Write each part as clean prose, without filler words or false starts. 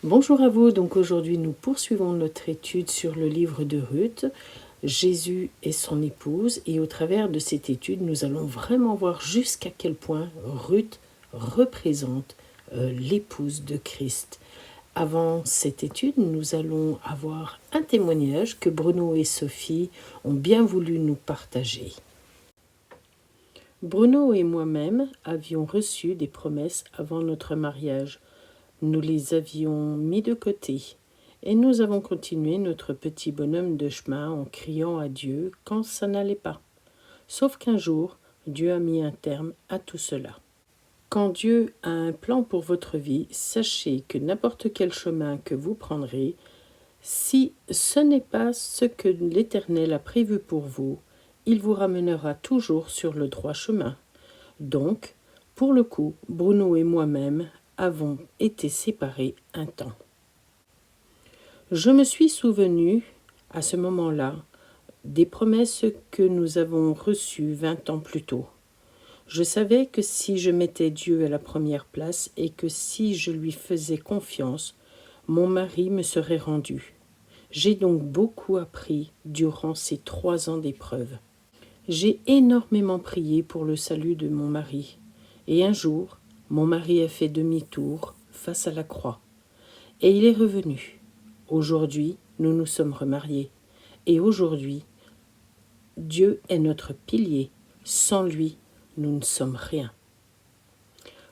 Bonjour à vous, donc aujourd'hui nous poursuivons notre étude sur le livre de Ruth, Jésus et son épouse, et au travers de cette étude nous allons vraiment voir jusqu'à quel point Ruth représente l'épouse de Christ. Avant cette étude, nous allons avoir un témoignage que Bruno et Sophie ont bien voulu nous partager. Bruno et moi-même avions reçu des promesses avant notre mariage. Nous les avions mis de côté et nous avons continué notre petit bonhomme de chemin en criant à Dieu quand ça n'allait pas. Sauf qu'un jour, Dieu a mis un terme à tout cela. Quand Dieu a un plan pour votre vie, sachez que n'importe quel chemin que vous prendrez, si ce n'est pas ce que l'Éternel a prévu pour vous, il vous ramènera toujours sur le droit chemin. Donc, pour le coup, Bruno et moi-même avons été séparés un temps. Je me suis souvenu, à ce moment-là, des promesses que nous avons reçues 20 ans plus tôt. Je savais que si je mettais Dieu à la première place et que si je lui faisais confiance, mon mari me serait rendu. J'ai donc beaucoup appris durant ces 3 ans d'épreuve. J'ai énormément prié pour le salut de mon mari. Et un jour, mon mari a fait demi-tour face à la croix. Et il est revenu. Aujourd'hui, nous nous sommes remariés. Et aujourd'hui, Dieu est notre pilier. Sans lui, nous ne sommes rien.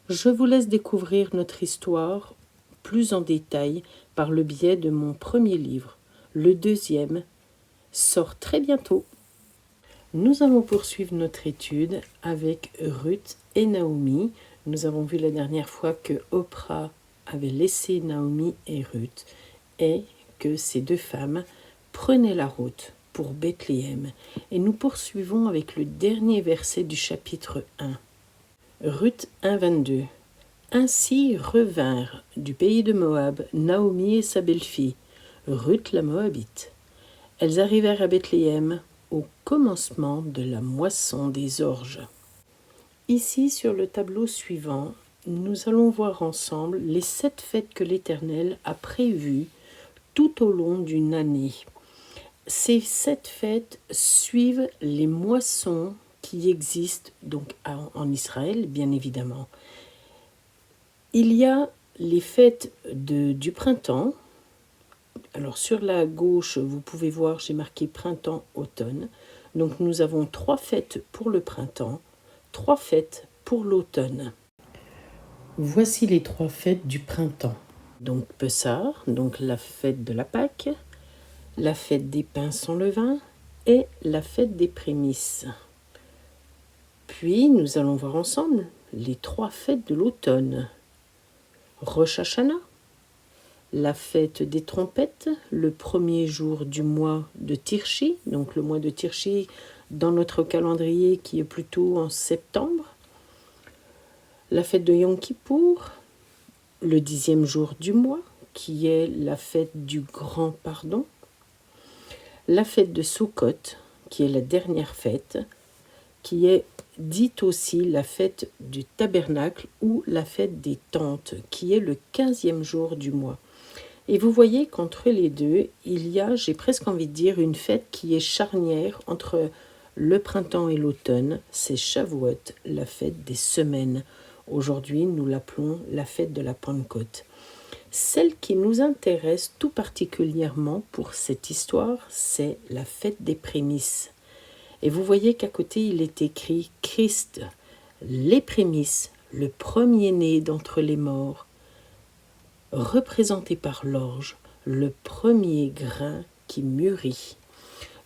Je vous laisse découvrir notre histoire plus en détail par le biais de mon premier livre. Le deuxième sort très bientôt. Nous allons poursuivre notre étude avec Ruth et Naomi. Nous avons vu la dernière fois que Oprah avait laissé Naomi et Ruth et que ces deux femmes prenaient la route pour Bethléem. Et nous poursuivons avec le dernier verset du chapitre 1. Ruth 1, 22. Ainsi revinrent du pays de Moab Naomi et sa belle-fille, Ruth la Moabite. Elles arrivèrent à Bethléem au commencement de la moisson des orges. Ici, sur le tableau suivant, nous allons voir ensemble les 7 fêtes que l'Éternel a prévues tout au long d'une année. Ces 7 fêtes suivent les moissons qui existent donc en Israël, bien évidemment. Il y a les fêtes du printemps. Alors sur la gauche, vous pouvez voir, j'ai marqué printemps-automne. Donc nous avons 3 fêtes pour le printemps, 3 fêtes pour l'automne. Voici les 3 fêtes du printemps. Donc Pessah, donc la fête de la Pâque, la fête des pains sans levain et la fête des prémices. Puis nous allons voir ensemble les 3 fêtes de l'automne. Rosh Hashanah, la fête des trompettes, le premier jour du mois de Tirchi, donc le mois de Tirchi dans notre calendrier qui est plutôt en septembre. La fête de Yom Kippour, le 10e jour du mois, qui est la fête du grand pardon. La fête de Sukkot, qui est la dernière fête, qui est dite aussi la fête du tabernacle ou la fête des tentes, qui est le 15e jour du mois. Et vous voyez qu'entre les deux, il y a, j'ai presque envie de dire, une fête qui est charnière entre le printemps et l'automne. C'est Shavuot, la fête des semaines. Aujourd'hui, nous l'appelons la fête de la Pentecôte. Celle qui nous intéresse tout particulièrement pour cette histoire, c'est la fête des prémices. Et vous voyez qu'à côté, il est écrit Christ, les prémices, le premier-né d'entre les morts, représenté par l'orge, le premier grain qui mûrit.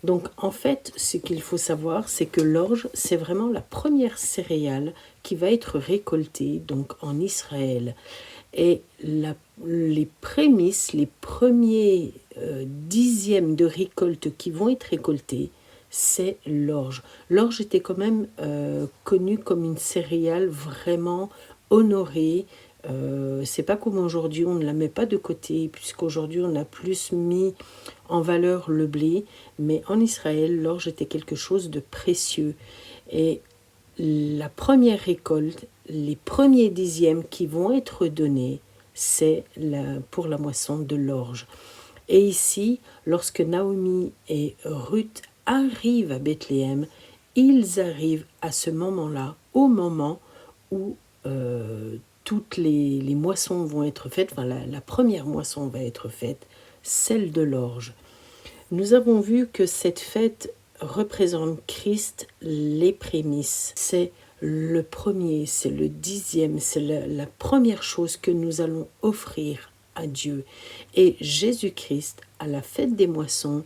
Donc en fait, ce qu'il faut savoir, c'est que l'orge, c'est vraiment la première céréale qui va être récoltée donc en Israël. Et les prémices, les premiers dixièmes de récolte qui vont être récoltés, c'est l'orge. L'orge était quand même connue comme une céréale vraiment honorée. C'est pas comme aujourd'hui, on ne la met pas de côté, puisqu'aujourd'hui on a plus mis en valeur le blé, mais en Israël, l'orge était quelque chose de précieux. Et la première récolte, les premiers dixièmes qui vont être donnés, c'est pour la moisson de l'orge. Et ici, lorsque Naomi et Ruth arrivent à Bethléem, ils arrivent à ce moment-là, au moment où toutes les moissons vont être faites, enfin la première moisson va être faite, celle de l'orge. Nous avons vu que cette fête représente Christ, les prémices. C'est le premier, c'est le 10e, c'est la première chose que nous allons offrir à Dieu. Et Jésus-Christ, à la fête des moissons,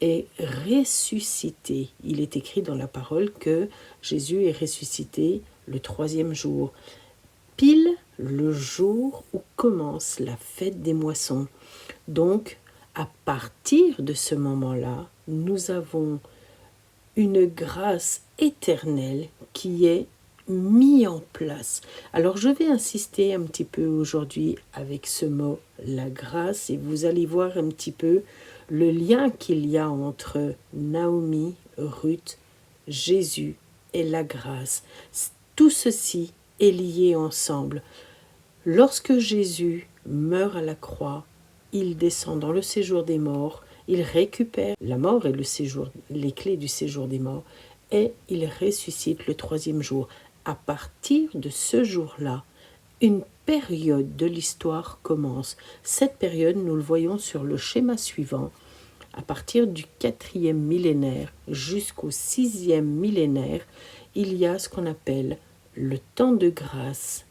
est ressuscité. Il est écrit dans la parole que Jésus est ressuscité le 3e jour, pile le jour où commence la fête des moissons. Donc, à partir de ce moment-là, nous avons une grâce éternelle qui est mise en place. Alors, je vais insister un petit peu aujourd'hui avec ce mot, la grâce, et vous allez voir un petit peu le lien qu'il y a entre Naomi, Ruth, Jésus et la grâce. Tout ceci est lié ensemble. Lorsque Jésus meurt à la croix, il descend dans le séjour des morts, il récupère la mort et le séjour, les clés du séjour des morts, et il ressuscite le 3e jour. À partir de ce jour-là, une période de l'histoire commence. Cette période, nous le voyons sur le schéma suivant. À partir du 4e millénaire jusqu'au 6e millénaire, il y a ce qu'on appelle le temps de grâce.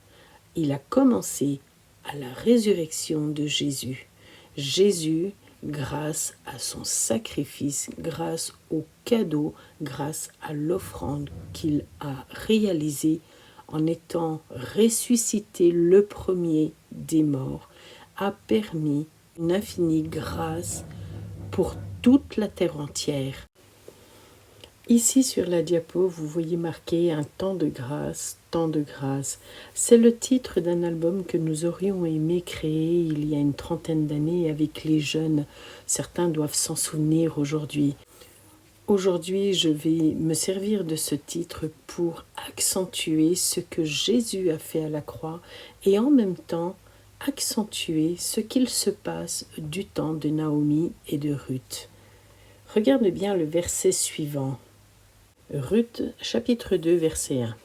Il a commencé à la résurrection de Jésus. Jésus, grâce à son sacrifice, grâce au cadeau, grâce à l'offrande qu'il a réalisée en étant ressuscité le premier des morts, a permis une infinie grâce pour toute la terre entière. Ici sur la diapo, vous voyez marqué un temps de grâce, temps de grâce. C'est le titre d'un album que nous aurions aimé créer il y a une trentaine d'années avec les jeunes. Certains doivent s'en souvenir aujourd'hui. Aujourd'hui, je vais me servir de ce titre pour accentuer ce que Jésus a fait à la croix et en même temps accentuer ce qu'il se passe du temps de Naomi et de Ruth. Regarde bien le verset suivant. Ruth, chapitre 2, verset 1.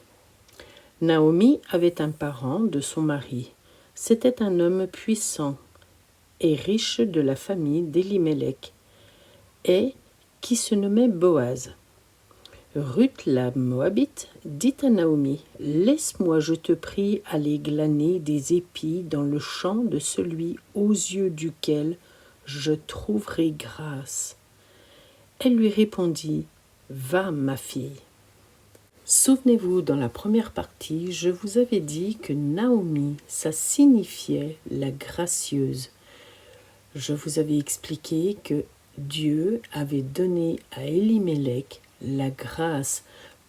Naomi avait un parent de son mari. C'était un homme puissant et riche de la famille d'Élimélec et qui se nommait Boaz. Ruth la Moabite dit à Naomi, « Laisse-moi, je te prie, aller glaner des épis dans le champ de celui aux yeux duquel je trouverai grâce. » Elle lui répondit, « Va, ma fille. » Souvenez-vous, dans la première partie, je vous avais dit que Naomi, ça signifiait la gracieuse. Je vous avais expliqué que Dieu avait donné à Élimélec la grâce,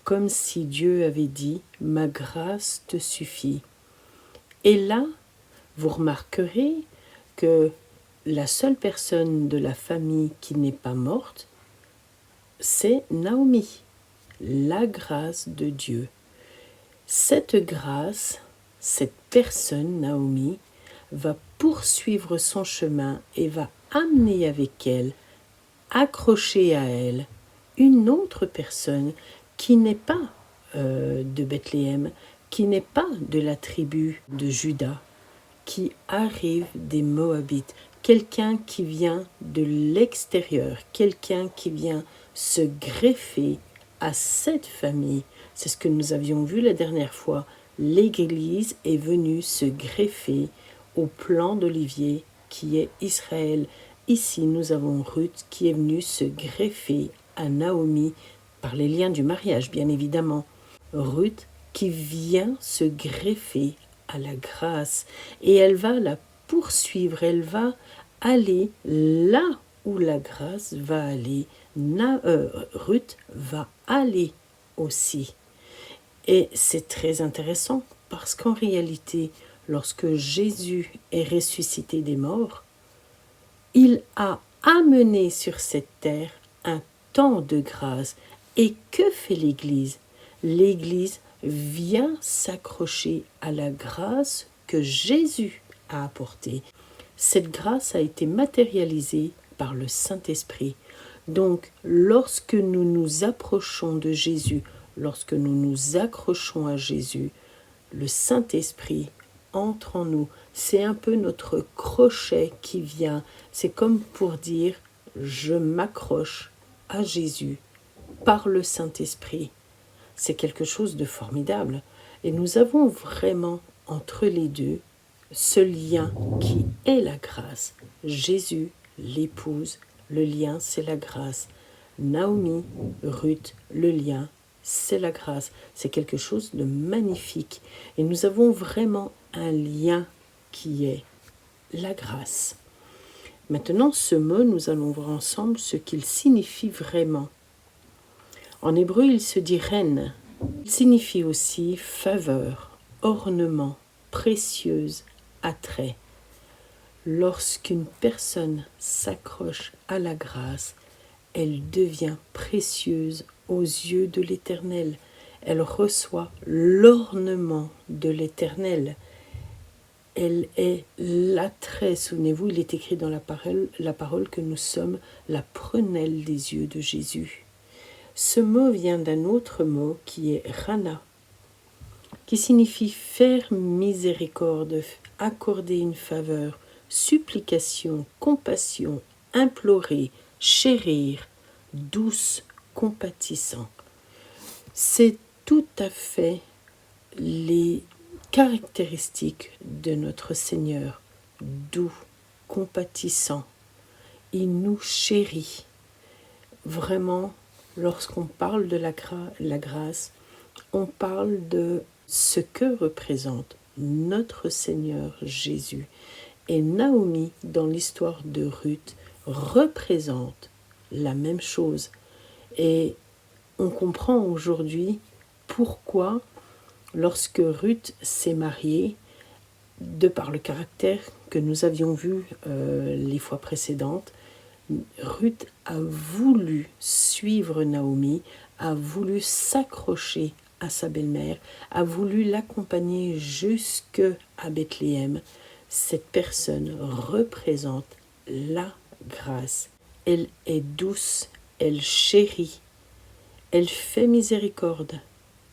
comme si Dieu avait dit « Ma grâce te suffit ». Et là, vous remarquerez que la seule personne de la famille qui n'est pas morte, c'est Naomi, la grâce de Dieu. Cette grâce, cette personne, Naomi, va poursuivre son chemin et va amener avec elle, accrocher à elle, une autre personne qui n'est pas de Bethléem, qui n'est pas de la tribu de Juda, qui arrive des Moabites, quelqu'un qui vient de l'extérieur, quelqu'un qui vient se greffer à cette famille. C'est ce que nous avions vu la dernière fois. L'Église est venue se greffer au plant d'olivier qui est Israël. Ici, nous avons Ruth qui est venue se greffer à Naomi par les liens du mariage, bien évidemment. Ruth qui vient se greffer à la grâce et elle va la poursuivre, elle va aller là où la grâce va aller. Ruth va aller aussi. Et c'est très intéressant parce qu'en réalité, lorsque Jésus est ressuscité des morts, il a amené sur cette terre un temps de grâce. Et que fait l'Église? L'Église vient s'accrocher à la grâce que Jésus à apporter. Cette grâce a été matérialisée par le Saint-Esprit. Donc, lorsque nous nous approchons de Jésus, lorsque nous nous accrochons à Jésus, le Saint-Esprit entre en nous. C'est un peu notre crochet qui vient. C'est comme pour dire, je m'accroche à Jésus par le Saint-Esprit. C'est quelque chose de formidable. Et nous avons vraiment entre les deux ce lien qui est la grâce. Jésus, l'épouse, le lien c'est la grâce. Naomi, Ruth, le lien c'est la grâce. C'est quelque chose de magnifique. Et nous avons vraiment un lien qui est la grâce. Maintenant, ce mot, nous allons voir ensemble ce qu'il signifie vraiment. En hébreu, il se dit reine. Il signifie aussi faveur, ornement, précieuse, attrait. Lorsqu'une personne s'accroche à la grâce, elle devient précieuse aux yeux de l'Éternel. Elle reçoit l'ornement de l'Éternel. Elle est l'attrait. Souvenez-vous, il est écrit dans la parole que nous sommes la prunelle des yeux de Jésus. Ce mot vient d'un autre mot qui est rana, qui signifie faire miséricorde, accorder une faveur, supplication, compassion, implorer, chérir, douce, compatissant. C'est tout à fait les caractéristiques de notre Seigneur, doux, compatissant. Il nous chérit. Vraiment, lorsqu'on parle de la grâce, on parle de ce que représente notre Seigneur Jésus. Et Naomi, dans l'histoire de Ruth, représente la même chose. Et on comprend aujourd'hui pourquoi, lorsque Ruth s'est mariée, de par le caractère que nous avions vu les fois précédentes, Ruth a voulu suivre Naomi, a voulu s'accrocher à sa belle-mère, a voulu l'accompagner jusqu'à Bethléem. Cette personne représente la grâce. Elle est douce, elle chérit, elle fait miséricorde,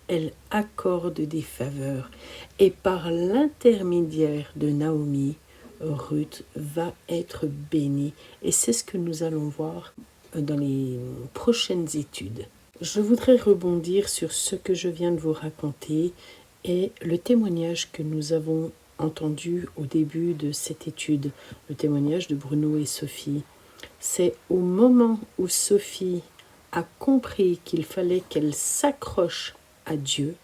elle accorde des faveurs. Et par l'intermédiaire de Naomi, Ruth va être bénie. Et c'est ce que nous allons voir dans les prochaines études. Je voudrais rebondir sur ce que je viens de vous raconter et le témoignage que nous avons entendu au début de cette étude, le témoignage de Bruno et Sophie. C'est au moment où Sophie a compris qu'il fallait qu'elle s'accroche à Dieu,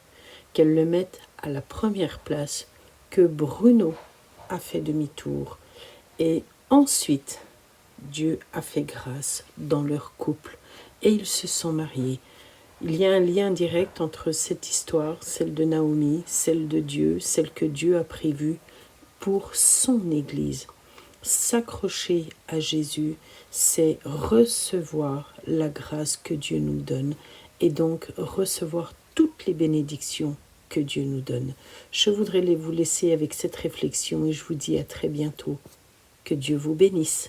qu'elle le mette à la première place, que Bruno a fait demi-tour. Et ensuite, Dieu a fait grâce dans leur couple et ils se sont mariés. Il y a un lien direct entre cette histoire, celle de Naomi, celle de Dieu, celle que Dieu a prévue pour son Église. S'accrocher à Jésus, c'est recevoir la grâce que Dieu nous donne et donc recevoir toutes les bénédictions que Dieu nous donne. Je voudrais vous laisser avec cette réflexion et je vous dis à très bientôt. Que Dieu vous bénisse.